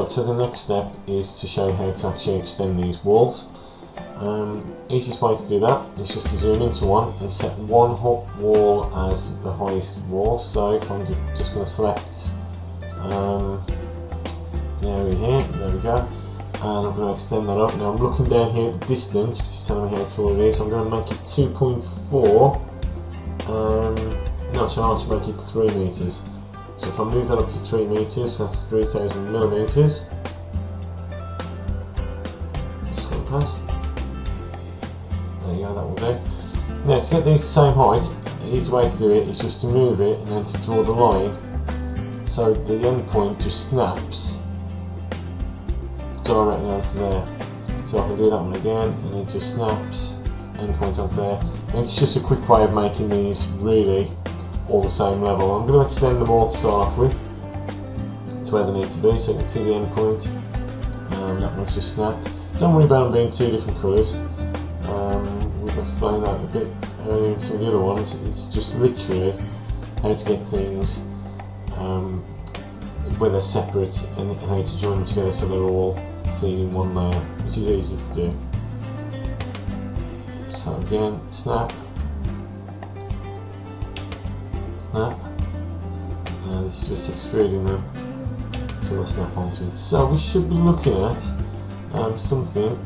Right, so the next step is to show you how to actually extend these walls. Easiest way to do that is just to zoom into one and set one wall as the highest wall. So if I'm just going to select the area here, there we go, and I'm going to extend that up. Now I'm looking down here at the distance, which is telling me how tall it is. I'm going to make it 2.4, no, actually I should make it 3 meters. So if I move that up to 3 meters, that's 3,000 millimeters. Just go past. There you go, that will do. Now to get these the same height, the easy way to do it is just to move it and then to draw the line so the end point just snaps directly onto there. So I can do that one again and it just snaps, end point onto there. And it's just a quick way of making these really all the same level. I'm going to extend them all to start off with to where they need to be, so you can see the end point. That one's just snapped. Don't worry about them being two different colours. We've explained that a bit earlier in some of the other ones. It's just literally how to get things where they're separate and how to join them together so they're all seen in one layer, which is easy to do. So again, snap, snap, and this is just extruding them so they'll snap onto it. So we should be looking at something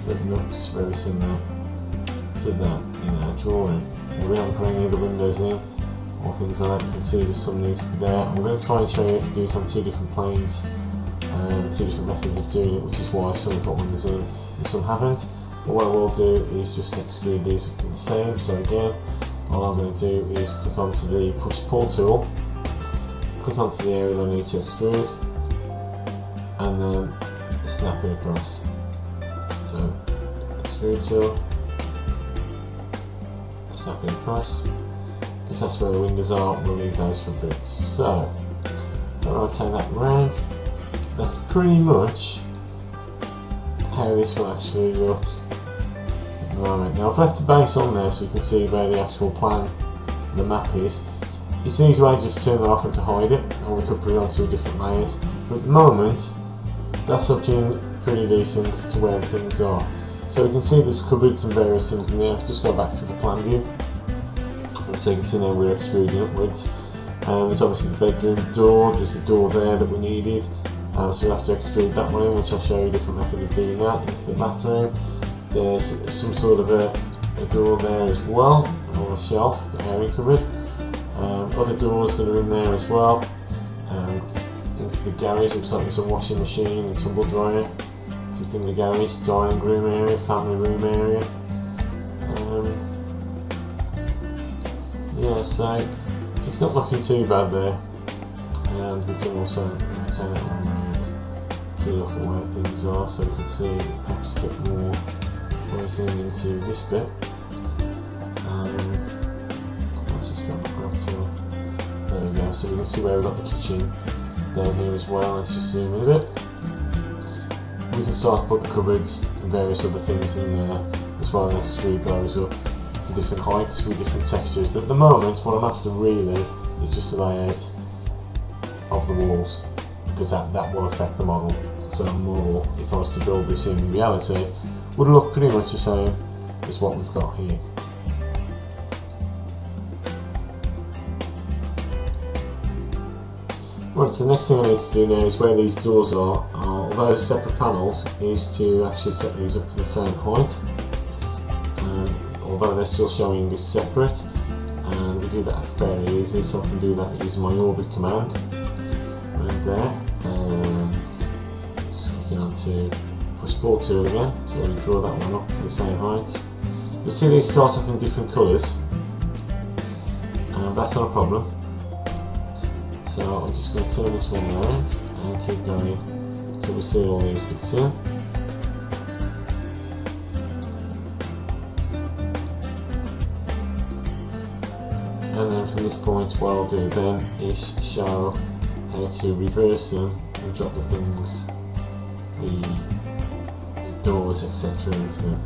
that looks very similar to that in our drawing. Now we haven't put any of the windows in or things like that. You can see there's some needs to be there. I'm going to try and show you how to do this on two different planes, two different methods of doing it, which is why some have got windows in and some haven't. But what I will do is just extrude these up to the same. So again, all I'm going to do is click onto the push pull tool, click onto the area that I need to extrude, and then snap it across. So extrude tool, snap it across. Because that's where the windows are, we'll leave those for a bit. So I'll rotate that around. That's pretty much how this will actually look. Right, now I've left the base on there so you can see where the actual plan, the map is. It's an easy way to just turn that off and to hide it, or we could put it onto different layers. But at the moment, that's looking pretty decent to where things are. So you can see there's cupboards and various things in there. Just go back to the plan view. So you can see now we're extruding upwards. There's obviously the bedroom door, there's a door there that we needed. So we'll have to extrude that one in, which I'll show you a different method of doing that, into the bathroom. There's some sort of a door there as well, or a shelf, area cupboard. Other doors that are in there as well. Into the garage, looks like there's a washing machine and tumble dryer. Just in the garage, dining room area, family room area. Yeah, so it's not looking too bad there. And we can also turn that one around to look at where things are, so we can see perhaps a bit more. We'll zoom into this bit. Let's just go back up to, there we go, so we can see where we've got the kitchen down here as well. Let's just zoom in a bit. We can start to put the cupboards and various other things in there as well, and extrude those up to different heights with different textures. But at the moment, what I'm after really is just the layout of the walls, because that will affect the model. So more, if I was to build this in reality, would look pretty much the same as what we've got here. Right, so the next thing I need to do now is where these doors are, although separate panels, is to actually set these up to the same height. Although they're still showing as separate, and we do that fairly easily, so I can do that using my orbit command. Right there, and just clicking onto push pull tool again, so we draw that one up to the same height. You'll see these start off in different colours, and that's not a problem. So I'm just going to turn this one around and keep going until we see all these bits in. And then from this point, what I'll do then is show how to reverse them and drop the things, the doors, etc. into them.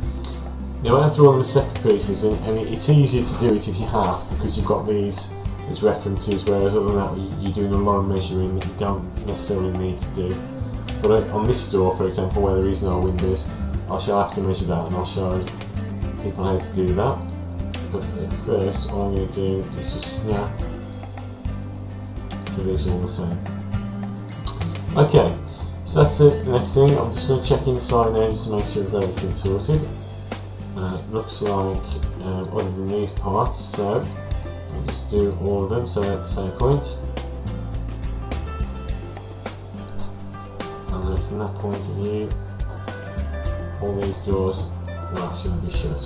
Now I've drawn them as separate pieces, and it's easier to do it if you have, because you've got these as references, whereas other than that you're doing a lot of measuring that you don't necessarily need to do. But on this door, for example, where there is no windows, I shall have to measure that, and I'll show people how to do that. But first, all I'm going to do is just snap to these all the same. Okay, so that's the next thing. I'm just going to check inside now just to make sure we've got everything sorted. It looks like other than these parts, so I'll just do all of them so they're at the same point. And then from that point of view, all these doors will actually be shut.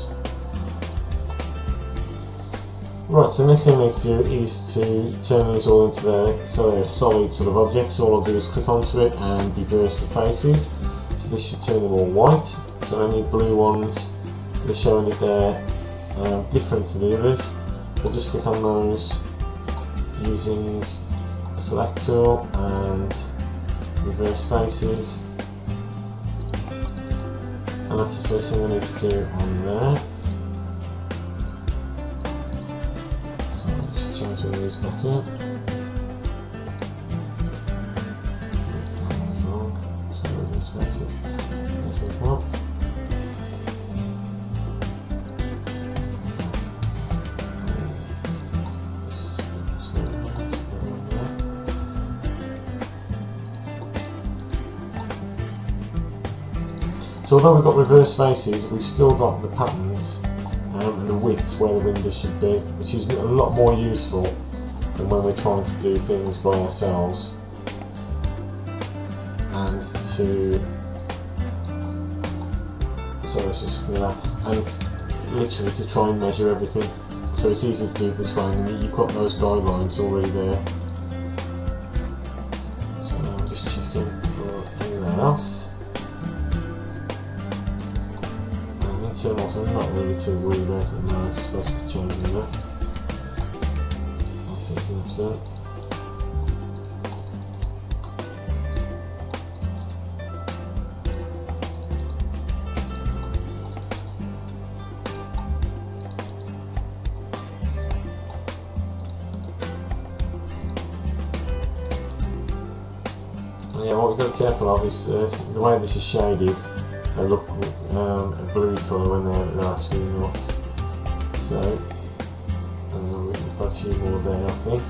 Right, so the next thing I need to do is to turn these all into so they're solid sort of objects. So all I'll do is click onto it and reverse the faces. So this should turn them all white. So I need blue ones for showing it there, different to the others. So just click on those using the select tool and reverse faces. And that's the first thing I need to do on there. Change all these back in. That was wrong. So reverse faces. That's the one. So although we've got reverse faces, we've still got the patterns and the width where the window should be, which is a lot more useful than when we're trying to do things by ourselves and to literally to try and measure everything. So it's easy to do it this way, and you've got those guidelines already there. So now I'm just checking for anything else. Internals I'm not really too worried about at the moment, I suppose I could change them there. That's easy enough done. Yeah, what we've got to be careful of is the way this is shaded. They look a blue colour when they're actually not. So we've got a few more there, I think.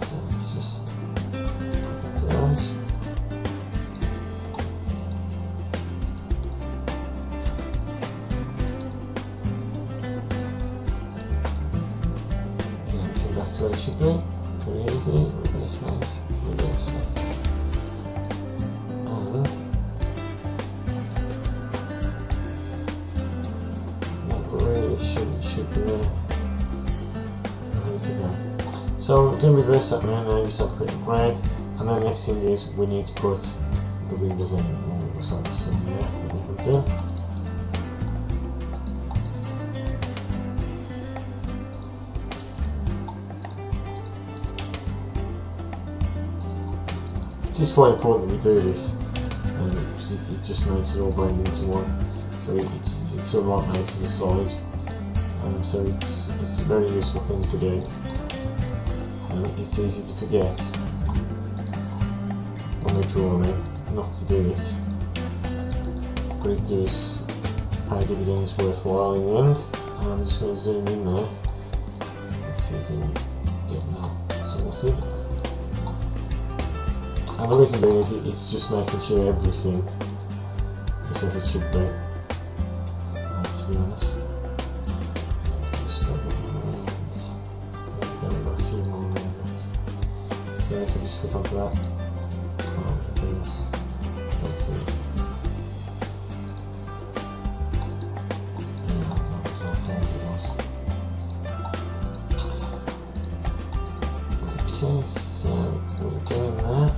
So let's just look at those. Yeah, I think that's where it should be. Very easy. Reverse face, reverse face. Should be there. Ready to go. So we're going to reverse that now, just have a quick round, and then the next thing is we need to put the windows in. It looks like there's some there that we can do. It is quite important that we do this because it just makes it all blend into one. So it's sort of like makes it a solid. So it's a very useful thing to do. It's easy to forget when we're drawing not to do it, but it does pay dividends worthwhile in the end. And I'm just going to zoom in there. Let's see if we can get that sorted. And the reason being is it's just making sure everything is as it should be. To be honest. So if I just click onto that, that's it. Yeah, that's what I thought it was. Okay, so we're going there.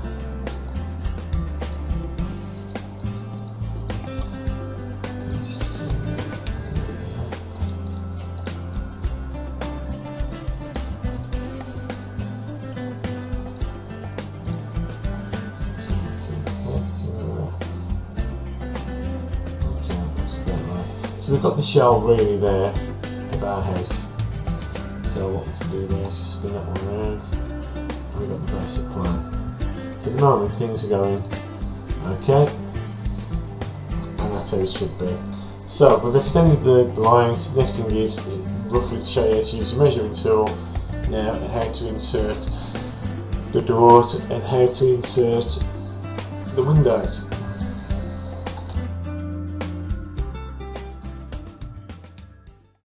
So we've got the shell really there of our house. So what we can do there is just spin that one around, and we've got the basic plan. So the moment things are going okay, and that's how it should be. So we've extended the lines. The next thing is roughly show you how to use the measuring tool now, and how to insert the doors and how to insert the windows.